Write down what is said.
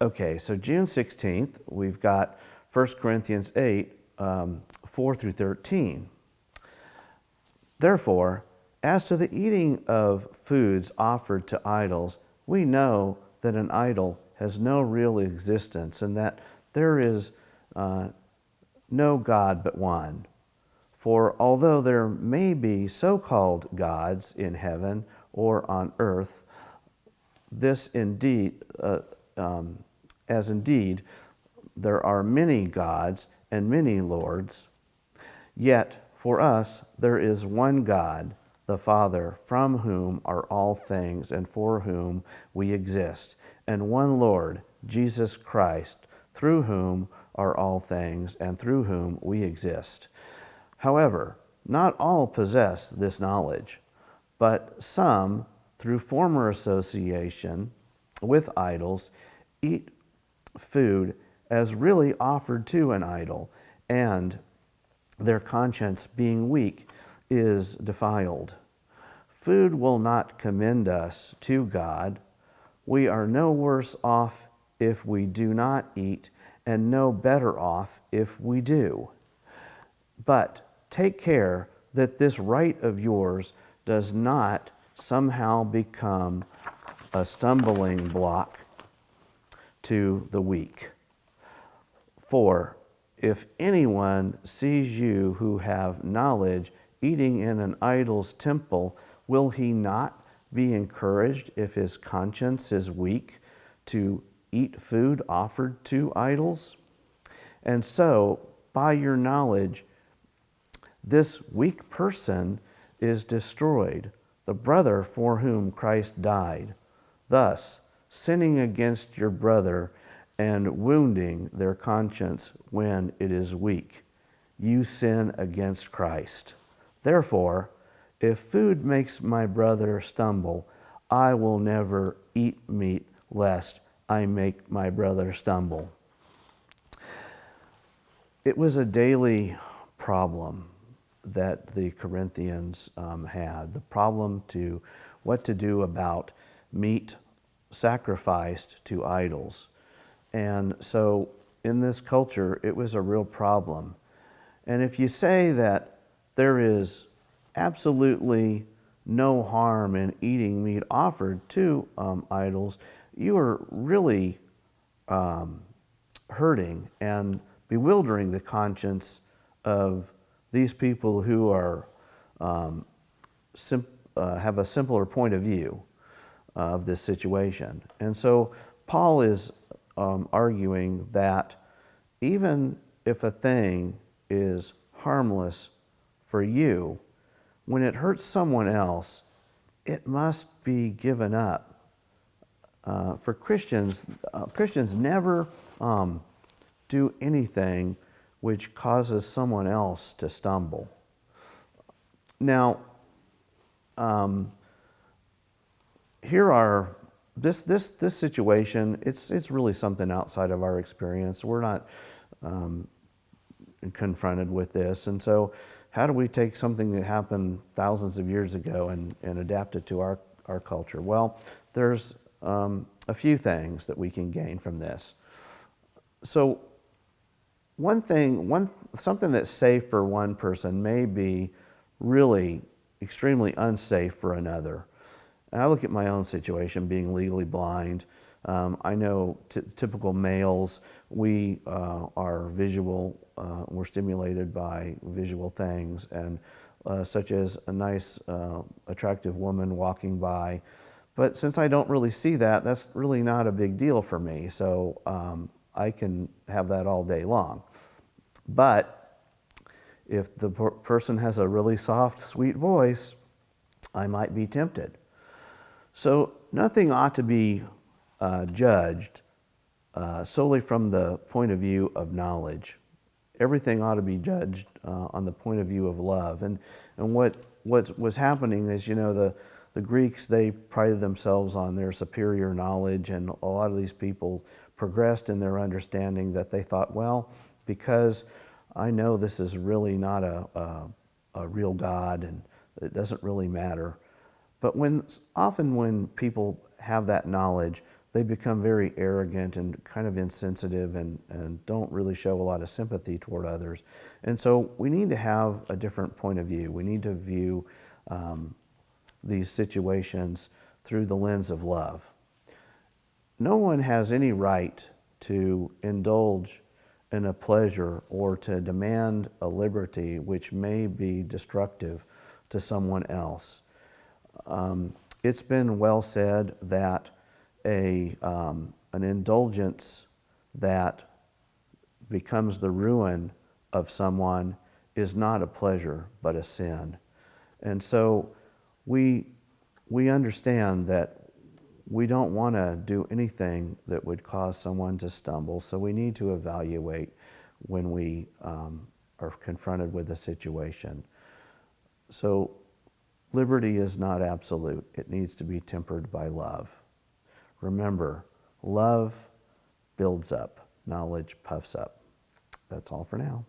Okay, so June 16th, we've got 1 Corinthians 8, 4 through 13. Therefore, as to the eating of foods offered to idols, we know that an idol has no real existence and that there is no God but one. For although there may be so-called gods in heaven or on earth, this indeed, as indeed there are many gods and many lords, yet for us there is one God, the Father, from whom are all things and for whom we exist, and one Lord, Jesus Christ, through whom are all things and through whom we exist. However, not all possess this knowledge, but some, through former association with idols, eat food as really offered to an idol, and their conscience, being weak, is defiled. Food will not commend us to God. We are no worse off if we do not eat, and no better off if we do. But take care that this right of yours does not somehow become a stumbling block to the weak. For if anyone sees you who have knowledge eating in an idol's temple, will he not be encouraged if his conscience is weak to eat food offered to idols? And so, by your knowledge, this weak person is destroyed, the brother for whom Christ died. Thus, sinning against your brother and wounding their conscience when it is weak, you sin against Christ. Therefore, if food makes my brother stumble, I will never eat meat lest I make my brother stumble. It was a daily problem that the Corinthians had, the problem to what to do about meat sacrificed to idols. And so in this culture, it was a real problem. And if you say that there is absolutely no harm in eating meat offered to idols, you are really hurting and bewildering the conscience of these people who are have a simpler point of view of this situation. And so Paul is arguing that even if a thing is harmless for you, when it hurts someone else, it must be given up. For Christians, Christians never do anything which causes someone else to stumble. Now, this situation, it's really something outside of our experience. We're not confronted with this, and so how do we take something that happened thousands of years ago and adapt it to our culture? Well, there's a few things that we can gain from this. So something that's safe for one person may be really extremely unsafe for another. And I look at my own situation, being legally blind. I know typical males, we are visual, we're stimulated by visual things, and such as a nice, attractive woman walking by. But since I don't really see that, that's really not a big deal for me. So I can have that all day long. But if the person has a really soft, sweet voice, I might be tempted. So nothing ought to be judged solely from the point of view of knowledge. Everything ought to be judged on the point of view of love. And what was happening is, the Greeks, they prided themselves on their superior knowledge, and a lot of these people progressed in their understanding that they thought, well, because I know this is really not a real God and it doesn't really matter. But often when people have that knowledge, they become very arrogant and kind of insensitive and don't really show a lot of sympathy toward others. And so we need to have a different point of view. We need to view these situations through the lens of love. No one has any right to indulge in a pleasure or to demand a liberty which may be destructive to someone else. It's been well said that an indulgence that becomes the ruin of someone is not a pleasure but a sin. And so we understand that we don't want to do anything that would cause someone to stumble, so we need to evaluate when we are confronted with a situation. So liberty is not absolute. It needs to be tempered by love. Remember, love builds up, knowledge puffs up. That's all for now.